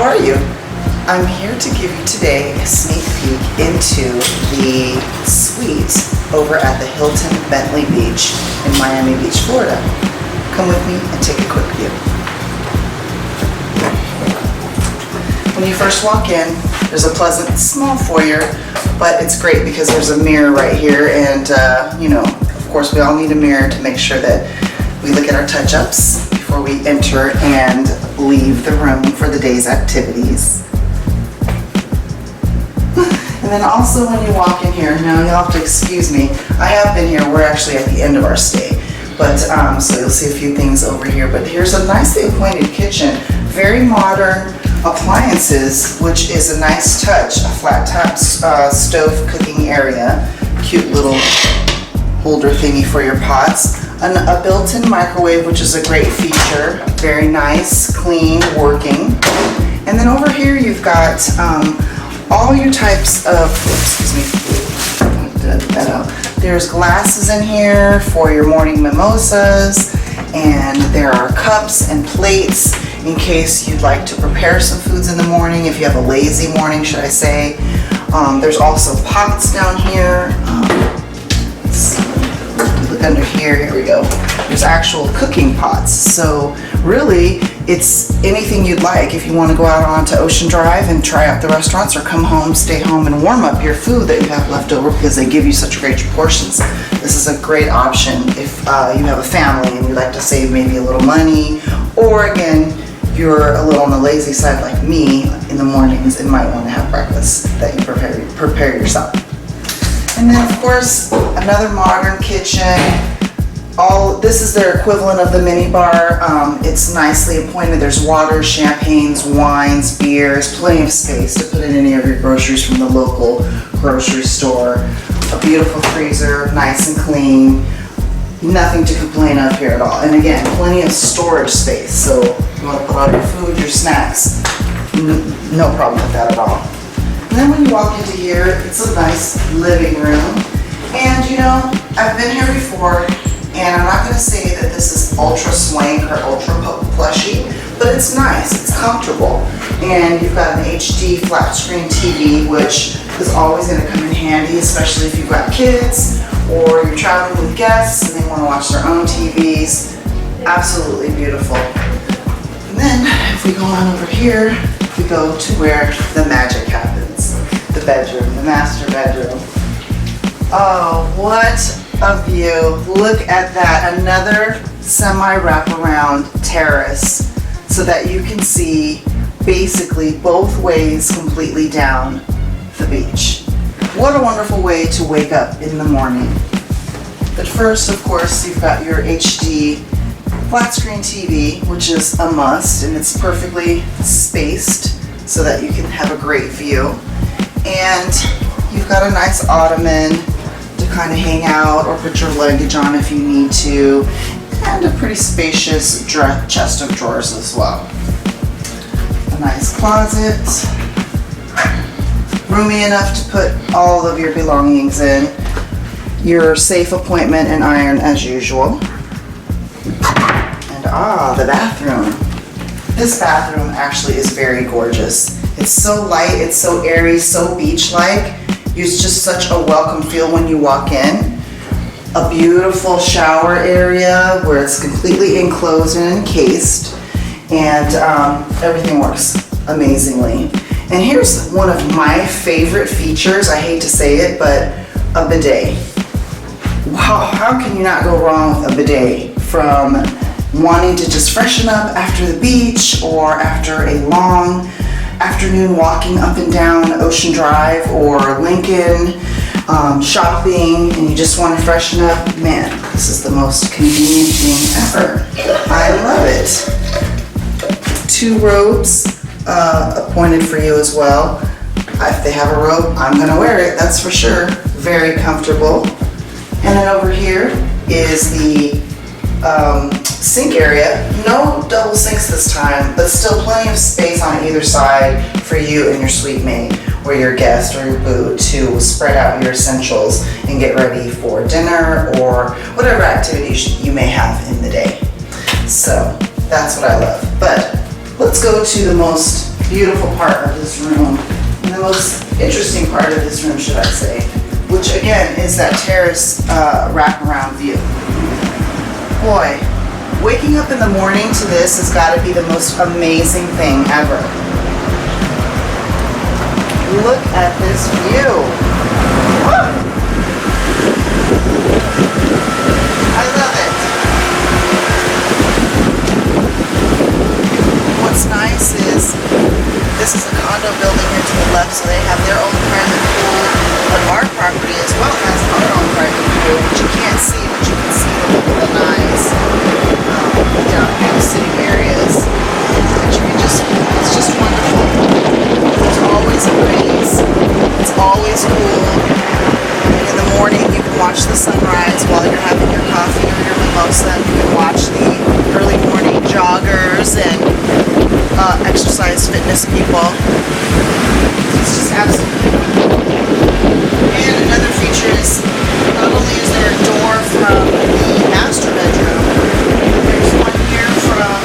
are you? I'm here to give you today a sneak peek into the suite over at the Hilton Bentley Beach in Miami Beach, Florida. Come with me and take a quick view. When you first walk in, there's a pleasant small foyer, but it's great because there's a mirror right here, and of course we all need a mirror to make sure that we look at our touch-ups before we enter and leave the room for the day's activities. And then also when you walk in here, now you'll have to excuse me, I have been here, we're actually at the end of our stay, but so you'll see a few things over here, but here's a nicely appointed kitchen, very modern appliances, which is a nice touch, a flat top stove cooking area, cute little holder thingy for your pots, a built-in microwave, which is a great feature, very nice, clean, working. And then over here you've got all your types of, there's glasses in here for your morning mimosas, and there are cups and plates in case you'd like to prepare some foods in the morning, if you have a lazy morning, should I say. There's also pots down here. Look under here we go. There's actual cooking pots. So really, it's anything you'd like. If you want to go out onto Ocean Drive and try out the restaurants, or come home, stay home and warm up your food that you have left over because they give you such great portions. This is a great option if you have a family and you'd like to save maybe a little money, or again, you're a little on the lazy side like me in the mornings and might want to have breakfast that you prepare yourself. And then of course, another modern kitchen. This is their equivalent of the mini bar. It's nicely appointed. There's water, champagnes, wines, beers, plenty of space to put in any of your groceries from the local grocery store. A beautiful freezer, nice and clean. Nothing to complain of here at all. And again, plenty of storage space. So if you want to put all your food, your snacks, no problem with that at all. And then when you walk into here, it's a nice living room. And I've been here before, and I'm not going to say that this is ultra swank or ultra plushy, but it's nice, it's comfortable. And you've got an HD flat screen TV, which is always going to come in handy, especially if you've got kids or you're traveling with guests and they want to watch their own TVs. Absolutely beautiful. And then if we go on over here, we go to where the magic happens. The bedroom, the master bedroom. Oh, what a view. Look at that. Another semi-wraparound terrace so that you can see basically both ways completely down the beach. What a wonderful way to wake up in the morning. But first, of course, you've got your HD flat screen TV, which is a must, and it's perfectly spaced so that you can have a great view. And you've got a nice ottoman to kind of hang out or put your luggage on if you need to, and a pretty spacious chest of drawers as well. A nice closet, roomy enough to put all of your belongings in, your safe appointment and iron as usual, and the bathroom. This bathroom actually is very gorgeous. It's so light, it's so airy, so beach-like. It's just such a welcome feel when you walk in. A beautiful shower area where it's completely enclosed and encased, and everything works amazingly. And here's one of my favorite features, I hate to say it, but a bidet. Wow, how can you not go wrong with a bidet? From wanting to just freshen up after the beach or after a long afternoon walking up and down Ocean Drive or Lincoln, shopping, and you just want to freshen up, man, this is the most convenient thing ever. I love it. 2 robes appointed for you as well. If they have a robe, I'm going to wear it, that's for sure. Very comfortable. And then over here is the sink area. No double sinks this time, but still plenty of space on either side for you and your suite mate or your guest or your boo to spread out your essentials and get ready for dinner or whatever activities you may have in the day. So that's what I love. But let's go to the most beautiful part of this room, and the most interesting part of this room, should I say, which again is that terrace wraparound view. Boy, waking up in the morning to this has got to be the most amazing thing ever. Look at this view. Woo! I love it. What's nice is this is a condo building here to the left, so they have their own private pool, but our property as well has our own private pool, which you can't see, but you can see the nice down here in the city areas. But you can just, it's just wonderful. There's always a breeze. It's always cool. And in the morning you can watch the sunrise while you're having your coffee or your mimosa. You can watch the early morning joggers and exercise fitness people. It's just absolutely wonderful. And another feature is not only is there a door from the master bedroom, there's one here from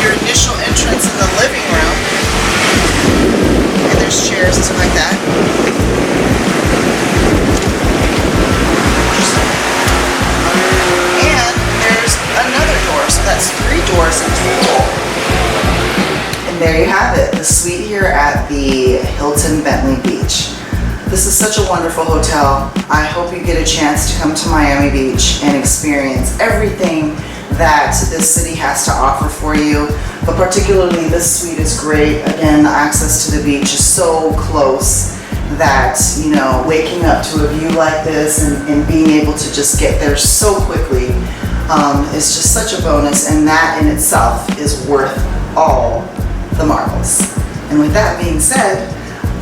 your initial entrance in the living room. And there's chairs and stuff like that. And there's another door, so that's 3 doors in total. And there you have it, the suite here at the Hilton Bentley Beach. This is such a wonderful hotel. I hope you get a chance to come to Miami Beach and experience everything that this city has to offer for you. But particularly this suite is great. Again, the access to the beach is so close that, you know, waking up to a view like this and being able to just get there so quickly is just such a bonus, and that in itself is worth all the marbles. And with that being said,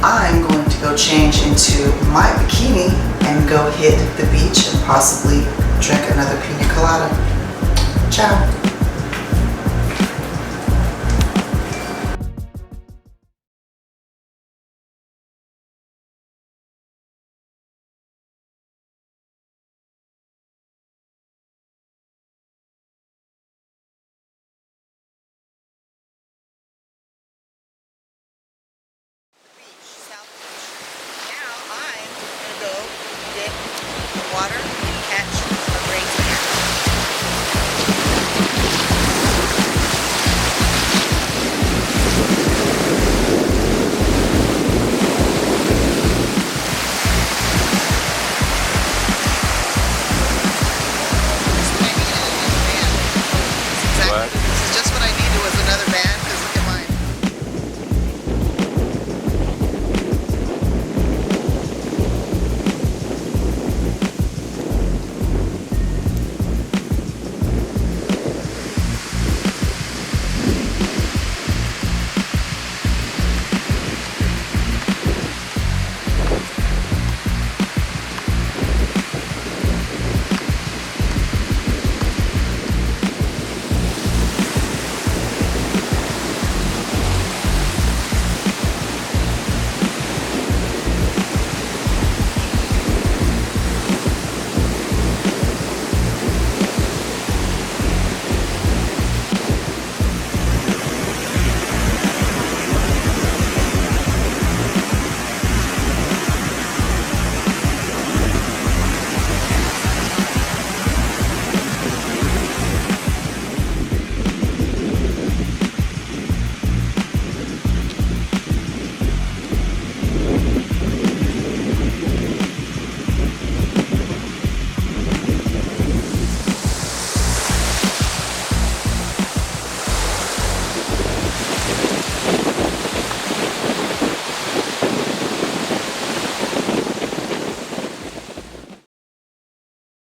I'm going to go change into my bikini and go hit the beach and possibly drink another pina colada. Ciao.